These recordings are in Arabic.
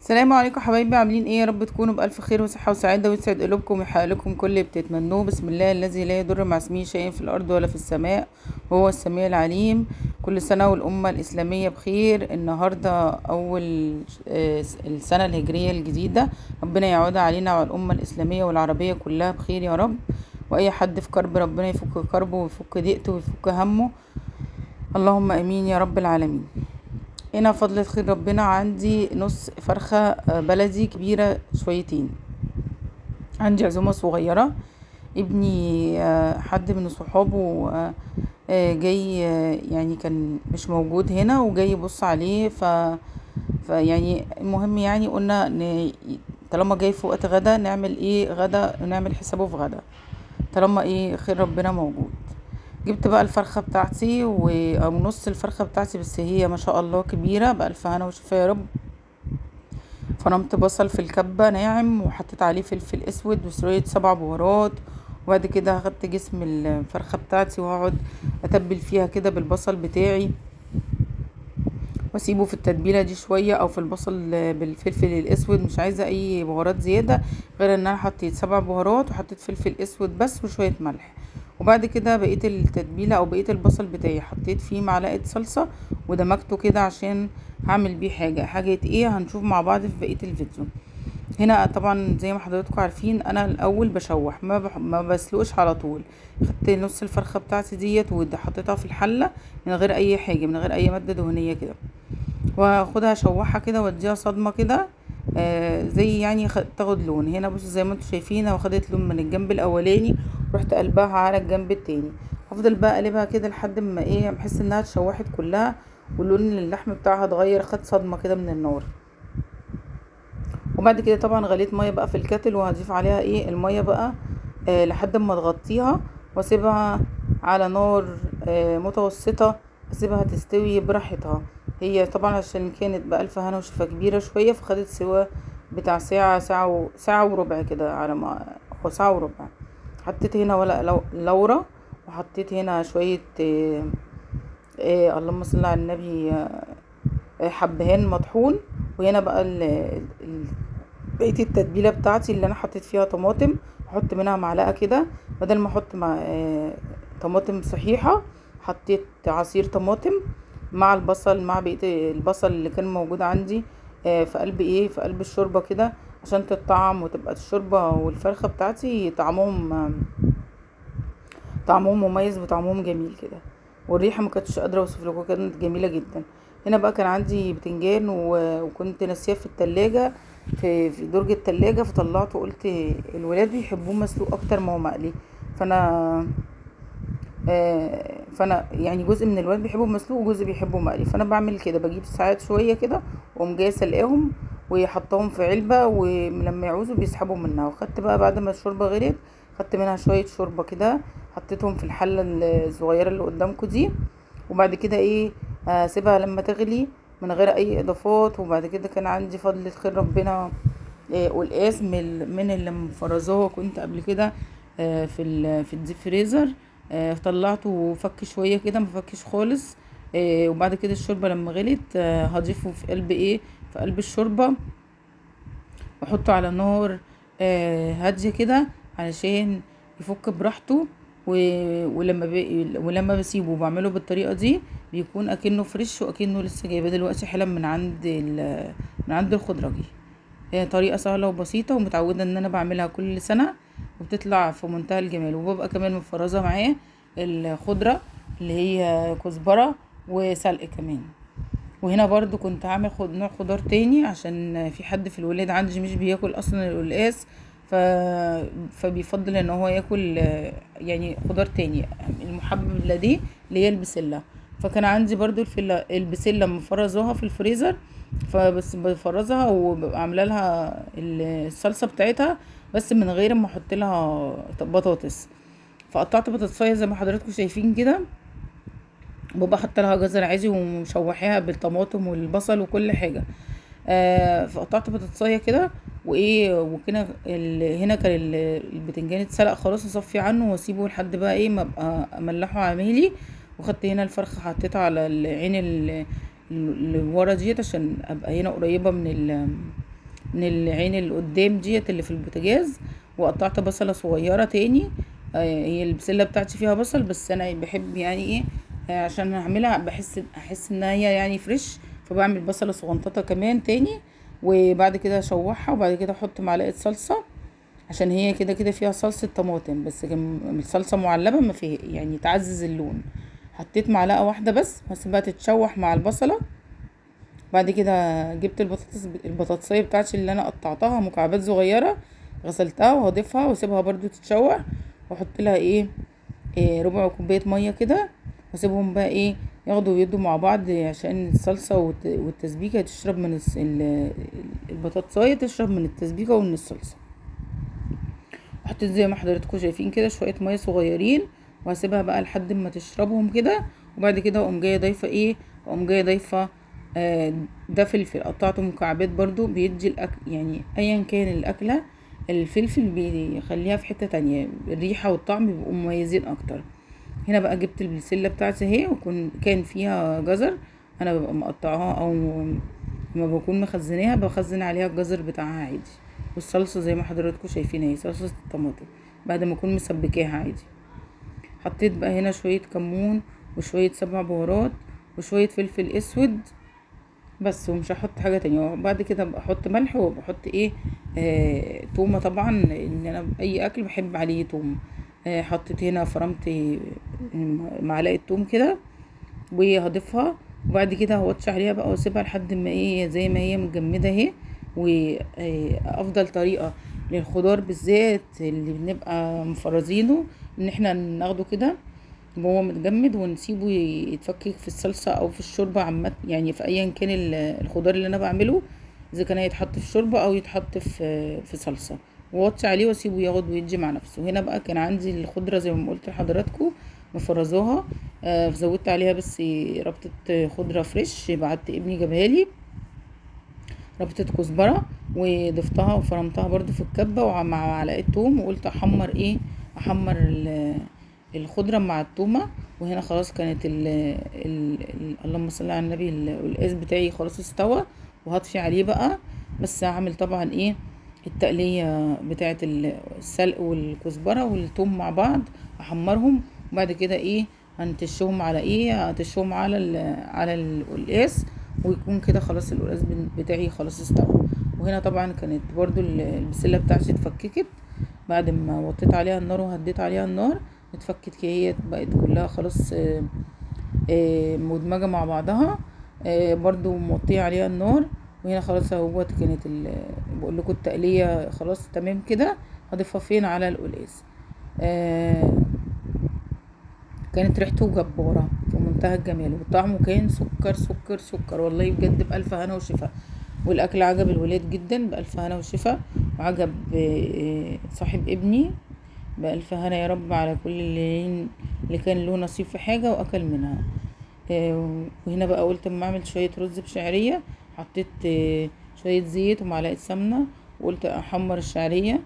السلام عليكم حبايبي، عاملين ايه؟ يا رب تكونوا بألف خير وصحة وسعادة، ويسعد قلوبكم ويحقق لكم كل اللي بتتمنوه. بسم الله الذي لا يضر مع اسمه شيء في الأرض ولا في السماء، وهو السميع العليم. كل سنة والأمة الإسلامية بخير. النهاردة أول السنة الهجرية الجديدة، ربنا يعودها علينا وعلى الأمة الإسلامية والعربية كلها بخير يا رب. وأي حد في كرب ربنا يفك كربه ويفك ضيقته ويفك همه، اللهم امين يا رب العالمين. هنا فضلة خير ربنا عندي نص فرخة بلدي كبيرة شويتين. عندي عزومة صغيرة، ابني حد من صحابه جاي، يعني كان مش موجود هنا وجاي يبص عليه. يعني المهم، يعني قلنا طالما جاي في وقت غدا نعمل ايه غدا ونعمل حسابه في غدا، طالما ايه خير ربنا موجود. جبت بقى الفرخة بتاعتي او نص الفرخة بتاعتي، بس هي ما شاء الله كبيرة، بألف هنا وشفا يا رب. فرمت بصل في الكبة ناعم، وحطيت عليه فلفل اسود وشوية 7 بهارات. وبعد كده اخدت جسم الفرخة بتاعتي وهقعد اتبل فيها كده بالبصل بتاعي، واسيبه في التتبيله دي شويه، او في البصل بالفلفل الاسود. مش عايزه اي بهارات زياده، غير ان انا حطيت 7 بهارات وحطيت فلفل اسود بس وشويه ملح. وبعد كده بقيت التتبيله او بقيت البصل بتاعي حطيت فيه معلقه صلصه ودمجته كده، عشان هعمل بيه حاجه ايه هنشوف مع بعض في بقيه الفيديو. هنا طبعا زي ما حضراتكم عارفين، انا الاول بشوح، ما بسلقش على طول. خدت نص الفرخه بتاعتي ديت وحطيتها في الحله من غير اي حاجه، من غير اي ماده دهنيه كده، واخدها اشوحها كده واديها صدمه كده، زي يعني تاخد لون. هنا بصوا زي ما انتم شايفين، واخدت لون من الجنب الاولاني، رحت قلبها على الجنب التاني. هفضل بقى اقلبها كده لحد ما ايه بحس انها اتشوحت كلها، ولون اللحم بتاعها اتغير، خد صدمه كده من النار. وبعد كده طبعا غليت ميه بقى في الكاتل، وهضيف عليها ايه الميه بقى لحد ما تغطيها، واسيبها على نار متوسطه، اسيبها تستوي براحتها. هي طبعا عشان كانت بألف هنا وشفا كبيره شويه، فخدت سوا بتاع ساعه وربع كده، على ما هو ساعه وربع. حطيت هنا ورق لورا، وحطيت هنا شويه اللهم صل على النبي، حبهان مطحون. وهنا بقى بقية التتبيلة بتاعتي اللي انا حطيت فيها طماطم، احط منها معلقة كده، بدل ما احط مع طماطم صحيحة، حطيت عصير طماطم مع البصل، مع بقية البصل اللي كان موجود عندي في قلب الشوربة كده، عشان تتطعم وتبقى الشوربة والفرخة بتاعتي طعمهم مميز وطعمهم جميل كده. والريحه ما كنتش قادره اوصف لكم، كانت جميله جدا. هنا بقى كان عندي بتنجان وكنت ناسياه في التلاجة، في درج التلاجة، فطلعته وقلت الولاد بيحبوه مسلوق اكتر ما هو مقلي. فانا فانا يعني جزء من الولاد بيحبوا مسلوق وجزء بيحبوا مقلي، فانا بعمل كده، بجيب ساعات شويه كده واقوم جايه سلقاهم ويحطهم في علبه، ولما يعوزوا بيسحبوا منها. وخدت بقى بعد ما الشوربه غليت، خدت منها شويه شوربه كده، حطيتهم في الحله الصغيره اللي قدامكم دي. وبعد كده ايه اسيبها لما تغلي من غير اي اضافات. وبعد كده كان عندي فضل خير ربنا والقاس من اللي مفرزاه كنت قبل كده في الديب فريزر. طلعته وفك شويه كده، مفكش خالص. وبعد كده الشوربه لما غليت هضيفه في قلب في قلب الشوربه، واحطه على نار هاديه كده علشان يفك براحته. ولما بسيبه وبعمله بالطريقه دي، بيكون اكنه فريش واكنه لسه جايباه دلوقتي حالا من عند الخضراجي. هي طريقة سهلة وبسيطة، ومتعودة ان انا بعملها كل سنة، وبتطلع في منتهى الجمال. وببقى كمان مفرزة معاه الخضرة اللي هي كزبرة وسلق كمان. وهنا برضو كنت عامل نوع خضار تاني، عشان في حد في الولاد عندي مش بياكل اصلا القلقاس، ف... فبيفضل ان هو ياكل يعني خضار تاني المحبب لديه، اللي هي البسلة. فكان عندي برضو البسلة مفرزوها في الفريزر، فبس بفرزها وببقى عامله لها الصلصه بتاعتها، بس من غير ما احط لها بطاطس. فقطعت بطاطسايه زي ما حضراتكم شايفين كده، وبابا حط لها جزر عادي ومشوحاها بالطماطم والبصل وكل حاجه. فقطعت بطاطسايه كده وايه وكده. هنا كان البتنجان اتسلق خلاص، اصفي عنه واسيبه لحد بقى ايه ما ابقى املحه على مهلي. وخدت هنا الفرخه حطيتها على العين اللي ورا ديت، عشان ابقى هنا قريبه من العين اللي قدام ديت اللي في البوتاجاز. وقطعت بصلة صغيرة تاني. هي البسلة بتاعتي فيها بصل، بس انا بحب يعني ايه، عشان اعملها احس ان هي يعني فريش، فبعمل بصلة صغنططة كمان تاني. وبعد كده اشوحها، وبعد كده احط معلقة صلصة، عشان هي كده كده فيها صلصة طماطم، بس الصلصة معلبة ما فيها يعني تعزز اللون. حطيت معلقة واحدة بس، واسيبها تتشوح مع البصلة. بعد كده جبت البطاطسية بتاعتي اللي انا قطعتها مكعبات صغيرة، غسلتها وهضيفها واسيبها برضو تتشوح. واحط لها إيه ربع كوباية مية كده، واسيبهم بقى ياخدوا ويدوا مع بعض، عشان الصلصة والتسبيكة تشرب من البطاطساية تشرب من التسبيكة ومن الصلصة. حطيت زي ما حضراتكم شايفين كده شوية مية صغيرين، وهسيبها بقى لحد ما تشربهم كده. وبعد كده اقوم جايه ضايفه اقوم جايه ضايفه ده فلفل قطعته مكعبات، برضو بيدي الاكل يعني ايا كان الاكله. الفلفل بيخليها في حته تانية، الريحه والطعم بيبقوا مميزين اكتر. هنا بقى جبت البسله بتاعتي اهي، كان فيها جزر، انا ببقى مقطعاها، او لما بكون مخزناها بخزن عليها الجزر بتاعها عادي. والصلصه زي ما حضراتكم شايفين اهي صلصه الطماطم بعد ما اكون مسبكاها عادي. حطيت بقى هنا شويه كمون، وشويه سبع بهارات، وشويه فلفل اسود بس، ومش هحط حاجه تانية. وبعد كده بحط ملح، وبحط تومه طبعا، ان انا اي اكل بحب عليه توم. حطيت هنا فرمت معلقه توم كده، وهضيفها. وبعد كده هوطش عليها بقى واسيبها لحد ما زي ما هي متجمده اهي. وافضل طريقه للخضار بالذات اللي بنبقى مفرزينه، ان احنا ناخده كده وهو متجمد، ونسيبه يتفكك في الصلصه او في الشوربه عامه، يعني في ايا كان الخضار اللي انا بعمله، اذا كان هيتحط في شوربه او يتحط في صلصه. ووطي عليه واسيبه ياخد ويجي مع نفسه. هنا بقى كان عندي الخضره زي ما قلت لحضراتكم مفرزاها. زودت عليها بس ربطة خضرة فريش، بعت ابني جابها لي، ربطة كزبرة، وضفتها وفرمتها برضو في الكبة ومع معلقة توم. وقلت احمر الخضرة مع التومة. وهنا خلاص كانت اللهم صل على النبي، القلقاس بتاعي خلاص استوى. وهطفي عليه بقى، بس هعمل طبعا التقلية بتاعة السلق والكزبرة والثوم مع بعض، احمرهم. وبعد كده هنتشهم على هتشهم على على القلقاس، ويكون كده خلاص القلقاس بتاعي خلاص استوى. وهنا طبعا كانت برضو البسلة بتاعتي اتفككت بعد ما وطيت عليها النار وهديت عليها النار. اتفكت كده، هي بقت كلها خلاص مدمجة مع بعضها. برضو موطيه عليها النار. وهنا خلاص اهوت كانت بقول لكم التقليه خلاص تمام كده. هضيفها فين على القلقاس. كانت ريحته جبارة في منتهى الجمال، وطعمه كان سكر سكر سكر، والله بجد بألف هنا وشفا. والأكل عجب الولاد جدا بألف هنا وشفا، وعجب صاحب ابني بألف هنا يا رب على كل اللي كان له نصيب في حاجة وأكل منها. وهنا بقى قلت اما اعمل شوية رز بشعرية، حطيت شوية زيت ومعلقة سمنة، وقلت احمر الشعرية.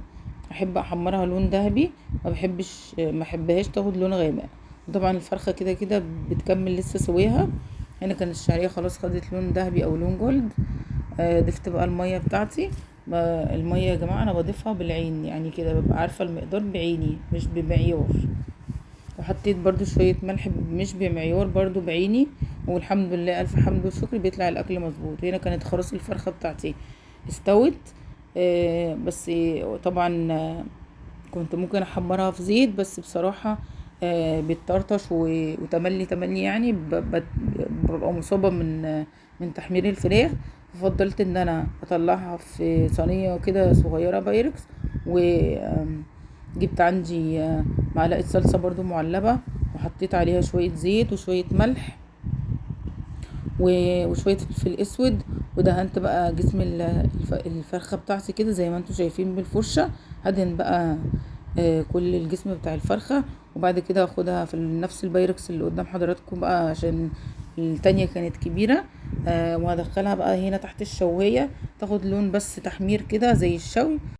احب احمرها لون ذهبي، ما احبهاش تاخد لون غامق. طبعا الفرخة كده كده بتكمل لسه سويها. هنا كان الشعرية خلاص خدت لون ذهبي او لون جولد. ضفت بقى المية بتاعتي. المية يا جماعة انا بضيفها بالعين، يعني كده ببقى عارفة المقدار بعيني مش بمعيار. وحطيت برضو شوية ملح مش بمعيار، برضو بعيني. والحمد لله الف حمد وشكر بيطلع الاكل مظبوط. هنا كانت خلاص الفرخة بتاعتي استوت. بس طبعا كنت ممكن احمرها في زيت، بس بصراحة بتطرطش وتملي يعني ببقى مصابة من تحمير الفراخ. ففضلت ان انا اطلعها في صينية كده صغيرة بايركس. وجبت عندي معلقة صلصة برضو معلبة، وحطيت عليها شوية زيت وشوية ملح وشوية فلفل اسود. ودهنت بقى جسم الفرخة بتاعتي كده زي ما انتم شايفين بالفرشة. هدهن بقى كل الجسم بتاع الفرخة. وبعد كده اخدها في نفس البايركس اللي قدام حضراتكم بقى، عشان التانية كانت كبيرة. وهدخلها بقى هنا تحت الشواية تاخد لون بس تحمير كده زي الشوي.